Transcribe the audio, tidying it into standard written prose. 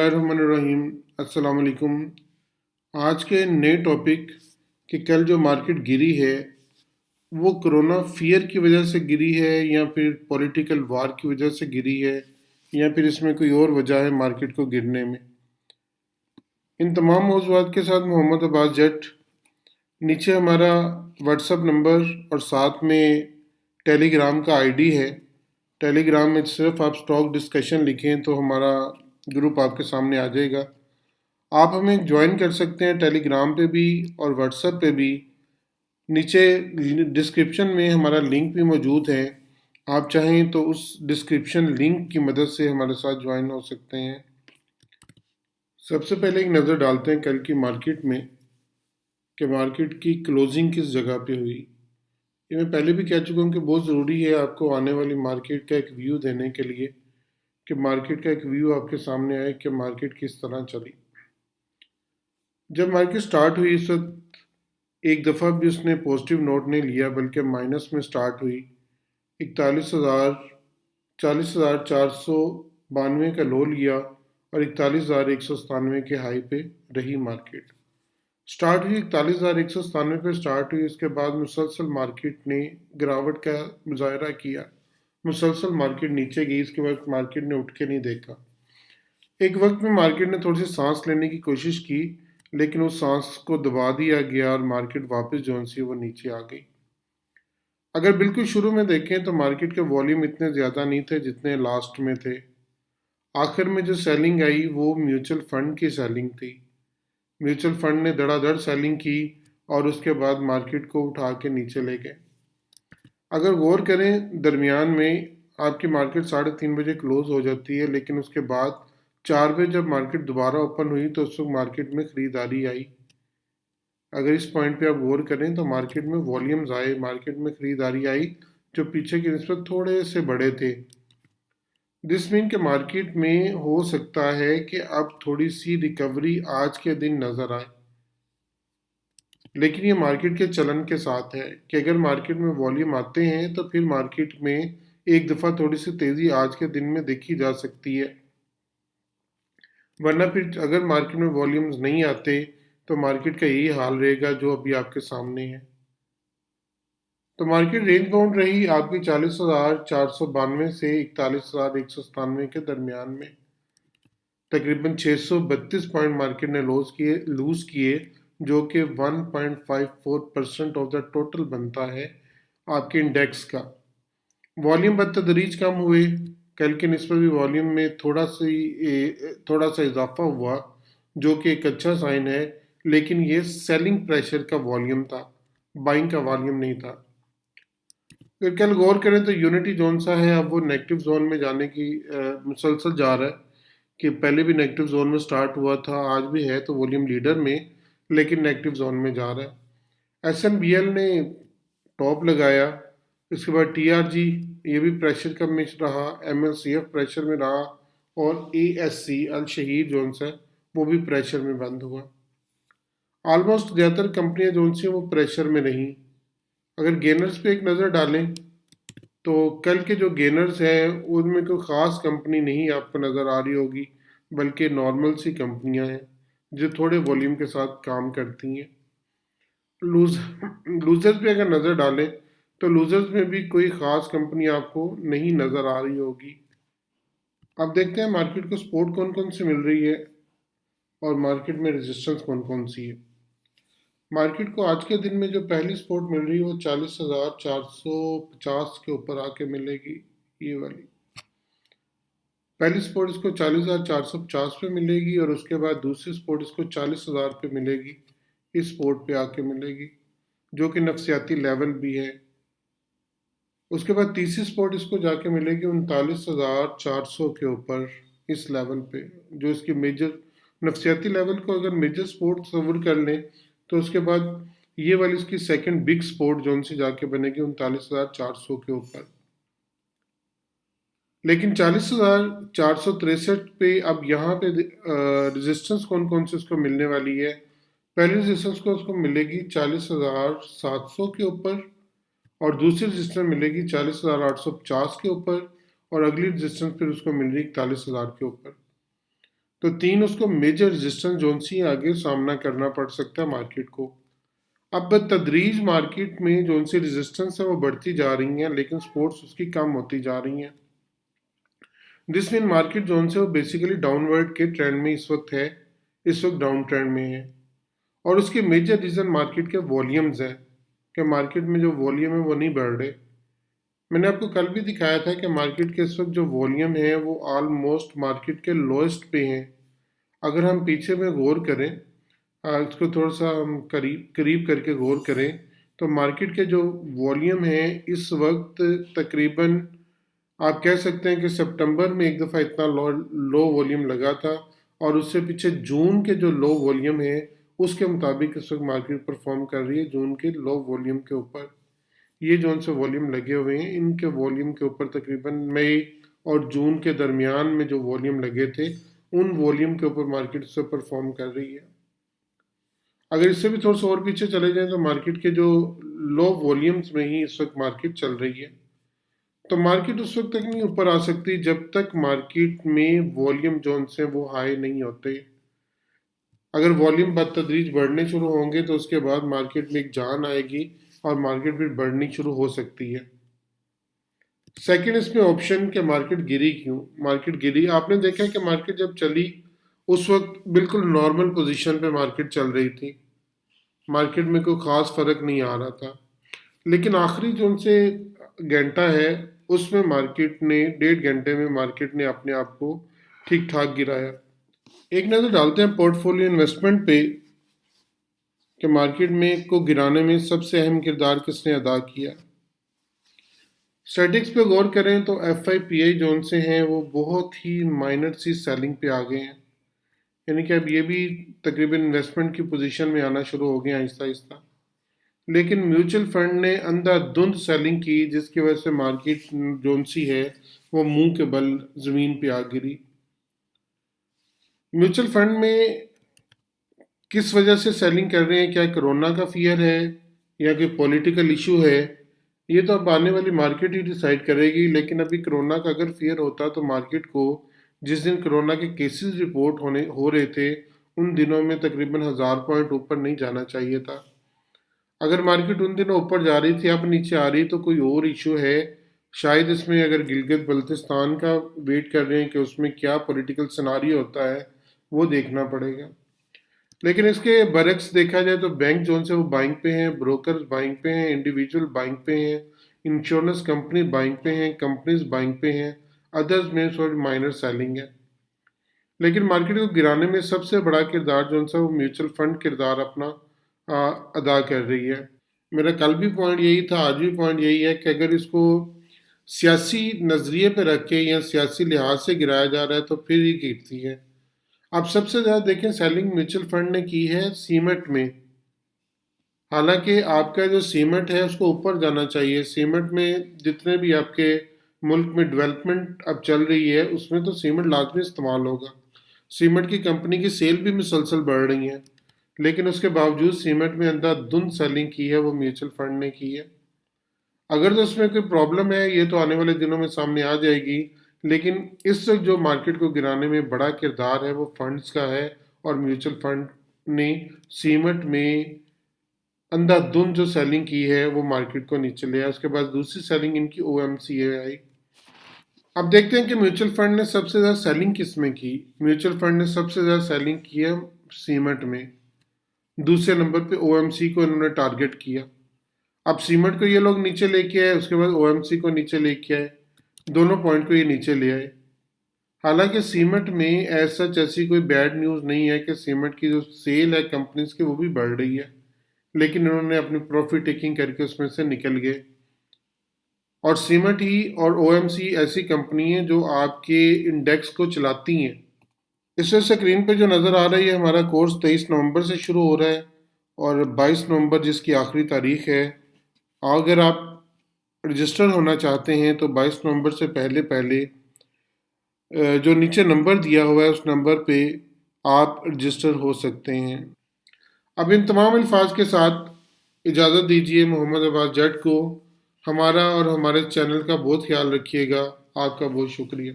रहीम अस्सलाम वालेकुम। आज के नए टॉपिक कि कल जो मार्केट गिरी है वो कोरोना फियर की वजह से गिरी है या फिर पॉलिटिकल वार की वजह से गिरी है या फिर इसमें कोई और वजह है मार्केट को गिरने में। इन तमाम मौज़ूआत के साथ मोहम्मद अब्बास जट। नीचे हमारा व्हाट्सअप नंबर और साथ में टेलीग्राम का आईडी है। टेलीग्राम में सिर्फ आप स्टॉक डिस्कशन लिखें तो हमारा ग्रुप आपके सामने आ जाएगा। आप हमें ज्वाइन कर सकते हैं टेलीग्राम पे भी और व्हाट्सएप पे भी। नीचे डिस्क्रिप्शन में हमारा लिंक भी मौजूद है। आप चाहें तो उस डिस्क्रिप्शन लिंक की मदद से हमारे साथ ज्वाइन हो सकते हैं। सबसे पहले एक नज़र डालते हैं कल की मार्केट में कि मार्केट की क्लोजिंग किस जगह पे हुई। ये मैं पहले भी कह चुका हूँ कि बहुत ज़रूरी है आपको आने वाली मार्केट का एक व्यू देने के लिए कि मार्केट का एक व्यू आपके सामने आए कि मार्केट किस तरह चली। जब मार्केट स्टार्ट हुई इस वक्त एक दफ़ा भी उसने पॉजिटिव नोट नहीं लिया बल्कि माइनस में स्टार्ट हुई। 41,492 का लो लिया और 41,197 के हाई पे रही मार्केट। स्टार्ट हुई 41,197 पे स्टार्ट हुई। उसके बाद मुसलसल मार्केट ने गिरावट का मुजाहरा किया। मुसलसल मार्केट नीचे गई। इसके बाद मार्केट ने उठ के नहीं देखा। एक वक्त में मार्केट ने थोड़ी सी सांस लेने की कोशिश की लेकिन उस सांस को दबा दिया गया और मार्केट वापस जो सी वो नीचे आ गई। अगर बिल्कुल शुरू में देखें तो मार्केट के वॉल्यूम इतने ज़्यादा नहीं थे जितने लास्ट में थे। आखिर में जो सेलिंग आई वो म्यूचुअल फंड की सेलिंग थी। म्यूचुअल फंड ने धड़ाधड़ सेलिंग की और उसके बाद मार्केट को उठा के नीचे ले गए। अगर गौर करें दरमियान में आपकी मार्केट 3:30 बजे क्लोज हो जाती है लेकिन उसके बाद 4 बजे जब मार्केट दोबारा ओपन हुई तो उस वक्त मार्केट में ख़रीदारी आई। अगर इस पॉइंट पे आप गौर करें तो मार्केट में वॉल्यूम्स आए, मार्केट में ख़रीदारी आई जो पीछे की निस्बत थोड़े से बड़े थे। दिस मीन के मार्केट में हो सकता है कि अब थोड़ी सी रिकवरी आज के दिन नज़र आए, लेकिन ये मार्केट के चलन के साथ है कि अगर मार्केट में वॉल्यूम आते हैं तो फिर मार्केट में एक दफ़ा थोड़ी सी तेज़ी आज के दिन में देखी जा सकती है। वरना फिर अगर मार्केट में वॉल्यूम्स नहीं आते तो मार्केट का यही हाल रहेगा जो अभी आपके सामने है। तो मार्केट रेंज बाउंड रही आपकी 40,492 से 41,197 के दरमियान में। तकरीबन 632 पॉइंट मार्केट ने लूज किए जो कि 1.54% ऑफ द टोटल बनता है आपके इंडेक्स का। वॉल्यूम बतदरीज कम हुए। कल के निस्बत भी वॉल्यूम में थोड़ा सा इजाफा हुआ जो कि एक अच्छा साइन है, लेकिन ये सेलिंग प्रेशर का वॉल्यूम था, बाइंग का वॉल्यूम नहीं था। अगर कल गौर करें तो यूनिटी जोन सा है, अब वो नेगेटिव जोन में जाने की मुसलसल जा रहा है कि पहले भी नेगेटिव जोन में स्टार्ट हुआ था, आज भी है तो वॉल्यूम लीडर में, लेकिन नेगेटिव जोन में जा रहा है। SNBL ने टॉप लगाया। इसके बाद TRG ये भी प्रेशर कम में रहा, MLCF प्रेशर में रहा और ASC अल शहीर जोन सा वो भी प्रेशर में बंद हुआ। ऑलमोस्ट ज़्यादातर कंपनियां जोन सी वो प्रेशर में रहीं। अगर गेनर्स पे एक नज़र डालें तो कल के जो गेनर्स हैं उनमें कोई ख़ास कंपनी नहीं आपको नज़र आ रही होगी, बल्कि नॉर्मल सी कंपनियां हैं जो थोड़े वॉल्यूम के साथ काम करती हैं। लूजर्स पे अगर नज़र डालें तो लूजर्स में भी कोई ख़ास कंपनी आपको नहीं नज़र आ रही होगी। अब देखते हैं मार्केट को सपोर्ट कौन कौन सी मिल रही है और मार्केट में रेजिस्टेंस कौन कौन सी है। मार्केट को आज के दिन में जो पहली सपोर्ट मिल रही है वो 40,450 के ऊपर आके मिलेगी। ये वाली पहली सपोर्ट इसको 40,450 पे मिलेगी और उसके बाद दूसरी सपोर्ट इसको 40,000 पे मिलेगी। इस सपोर्ट पे आके मिलेगी जो कि नफसियाती लेवल भी है। उसके बाद तीसरी सपोर्ट इसको जाके मिलेगी 39,400 के ऊपर इस लेवल पे, जो इसकी मेजर नफसियाती लेवल को अगर मेजर सपोर्ट तस्वुर कर लें तो उसके बाद ये वाली इसकी सेकंड बिग सपोर्ट जोन से जाके बनेगी 39,400 के ऊपर। लेकिन 40,463 पे अब यहाँ पे रेजिस्टेंस कौन कौन से उसको मिलने वाली है। पहली रेजिस्टेंस को उसको मिलेगी 40,700 के ऊपर और दूसरी रेजिस्टेंस मिलेगी 40,850 के ऊपर और अगली रेजिस्टेंस फिर उसको मिल रही 41,000 के ऊपर। तो 3 उसको मेजर रेजिस्टेंस जोन सी आगे सामना करना पड़ सकता है मार्केट को। अब तदरीज मार्केट में जो सी रेजिस्टेंस है वो बढ़ती जा रही हैं, लेकिन सपोर्ट्स उसकी कम होती जा रही हैं। दिस मीन मार्केट जोन से वो बेसिकली डाउनवर्ड के ट्रेंड में इस वक्त है, इस वक्त डाउन ट्रेंड में है। और उसके मेजर रीज़न मार्केट के वॉल्यूम्स हैं कि मार्केट में जो वॉल्यूम है वो नहीं बढ़ रहे। मैंने आपको कल भी दिखाया था कि मार्केट के इस वक्त जो वॉल्यूम है वो ऑलमोस्ट मार्केट के लोएस्ट पे हैं। अगर हम पीछे में गौर करें, इसको थोड़ा सा हम करीब करीब करके गौर करें, तो मार्केट के जो वॉल्यूम है इस वक्त तकरीबन आप कह सकते हैं कि सितंबर में एक दफ़ा इतना लो वॉल्यूम लगा था, और उससे पीछे जून के जो लो वॉल्यूम है उसके मुताबिक इस वक्त मार्केट परफॉर्म कर रही है जून के लो वॉल्यूम के ऊपर। ये जो से वॉल्यूम लगे हुए हैं इनके वॉल्यूम के ऊपर तकरीबन मई और जून के दरमियान में जो वॉल्यूम लगे थे उन वॉल्यूम के ऊपर मार्केट से परफॉर्म कर रही है। अगर इससे भी थोड़ा सा और पीछे चले जाएं तो मार्केट के जो लो वॉल्यूम्स में ही इस वक्त मार्केट चल रही है। तो मार्केट उस वक्त तक नहीं ऊपर आ सकती जब तक मार्केट में वॉल्यूम जोन से वो हाई नहीं होते। अगर वॉल्यूम बतदरीज बढ़ने शुरू होंगे तो उसके बाद मार्केट में एक जान आएगी और मार्केट फिर बढ़नी शुरू हो सकती है। सेकंड इसमें ऑप्शन के मार्केट गिरी क्यों? मार्केट गिरी, आपने देखा है कि मार्केट जब चली उस वक्त बिल्कुल नॉर्मल पोजीशन पे मार्केट चल रही थी, मार्केट में कोई ख़ास फ़र्क नहीं आ रहा था। लेकिन आखिरी जो उनसे घंटा है उसमें मार्केट ने 1.5 घंटे में मार्केट ने अपने आप को ठीक ठाक गिराया। एक नज़र डालते हैं पोर्टफोलियो इन्वेस्टमेंट पे कि मार्केट में को गिराने में सबसे अहम किरदार किसने अदा किया। स्टैटिक्स पे गौर करें तो FIPI जोन से हैं वो बहुत ही माइनर सी सेलिंग पे आ गए हैं, यानी कि अब ये भी तकरीबन इन्वेस्टमेंट की पोजीशन में आना शुरू हो गए आहिस्ता आहिस्ता। लेकिन म्यूचुअल फंड ने अंधाधुंध सेलिंग की जिसकी वजह से मार्केट जोन सी है वो मुंह के बल ज़मीन पे आ गिरी। म्यूचुअल फंड में किस वजह से सेलिंग कर रहे हैं, क्या कोरोना का फियर है या कोई पॉलिटिकल इशू है, ये तो अब आने वाली मार्केट ही डिसाइड करेगी। लेकिन अभी कोरोना का अगर फियर होता तो मार्केट को जिस दिन कोरोना के केसेस रिपोर्ट हो रहे थे उन दिनों में तकरीबन 1000 पॉइंट ऊपर नहीं जाना चाहिए था। अगर मार्केट उन दिनों ऊपर जा रही थी अब नीचे आ रही तो कोई और इशू है शायद इसमें। अगर गिलगित बल्तिस्तान का वेट कर रहे हैं कि उसमें क्या पॉलिटिकल सिनारियो होता है वो देखना पड़ेगा। लेकिन इसके बरक्स देखा जाए तो बैंक जोन से वो बाइंग पे हैं, ब्रोकर्स बाइंग पे हैं, इंडिविजुअल बाइंग पे हैं, इंश्योरेंस कंपनी बाइंग पे हैं, कंपनीज बाइंग पे हैं, अदर्स में थोड़ी माइनर सेलिंग है। लेकिन मार्केट को गिराने में सबसे बड़ा किरदार जो सा वो म्यूचुअल फंड किरदार अपना अदा कर रही है। मेरा कल भी पॉइंट यही था, आज भी पॉइंट यही है कि अगर इसको सियासी नज़रिए पे रख के या सियासी लिहाज से गिराया जा रहा है तो फिर ही गिरती है। अब सबसे ज़्यादा देखें सेलिंग म्यूचुअल फंड ने की है सीमेंट में। हालांकि आपका जो सीमेंट है उसको ऊपर जाना चाहिए। सीमेंट में जितने भी आपके मुल्क में डेवलपमेंट अब चल रही है उसमें तो सीमेंट लाजमी इस्तेमाल होगा। सीमेंट की कंपनी की सेल भी मुसलसल बढ़ रही हैं, लेकिन उसके बावजूद सीमेंट में अंधाधुंध सेलिंग की है वो म्यूचुअल फंड ने की है। अगर तो उसमें कोई प्रॉब्लम है ये तो आने वाले दिनों में सामने आ जाएगी, लेकिन इस वक्त जो मार्केट को गिराने में बड़ा किरदार है वो फंड्स का है। और म्यूचुअल फंड ने सीमेंट में अंधाधुंध जो सेलिंग की है वो मार्केट को नीचे ले आया। उसके बाद दूसरी सेलिंग इनकी OMC आई। अब देखते हैं कि म्यूचुअल फंड ने सबसे ज़्यादा सेलिंग किस में की। म्यूचुअल फंड ने सबसे ज़्यादा सेलिंग की है सीमेंट में, दूसरे नंबर पे OMC को इन्होंने टारगेट किया। अब सीमेंट को ये लोग नीचे लेके आए, उसके बाद OMC को नीचे लेके आए, दोनों पॉइंट को ये नीचे ले आए। हालांकि सीमेंट में ऐसा ऐसी कोई बैड न्यूज़ नहीं है कि सीमेंट की जो सेल है कंपनीज की वो भी बढ़ रही है, लेकिन इन्होंने अपनी प्रॉफिट टेकिंग करके उसमें से निकल गए। और सीमेंट ही और OMC ऐसी कंपनी है जो आपके इंडेक्स को चलाती हैं। इस स्क्रीन पे जो नज़र आ रही है हमारा कोर्स 23 नवंबर से शुरू हो रहा है और 22 नवंबर जिसकी आखिरी तारीख है। अगर आप रजिस्टर होना चाहते हैं तो 22 नवंबर से पहले पहले जो नीचे नंबर दिया हुआ है उस नंबर पे आप रजिस्टर हो सकते हैं। अब इन तमाम अल्फाज के साथ इजाज़त दीजिए मोहम्मद अब्बास जट को। हमारा और हमारे चैनल का बहुत ख्याल रखिएगा। आपका बहुत शुक्रिया।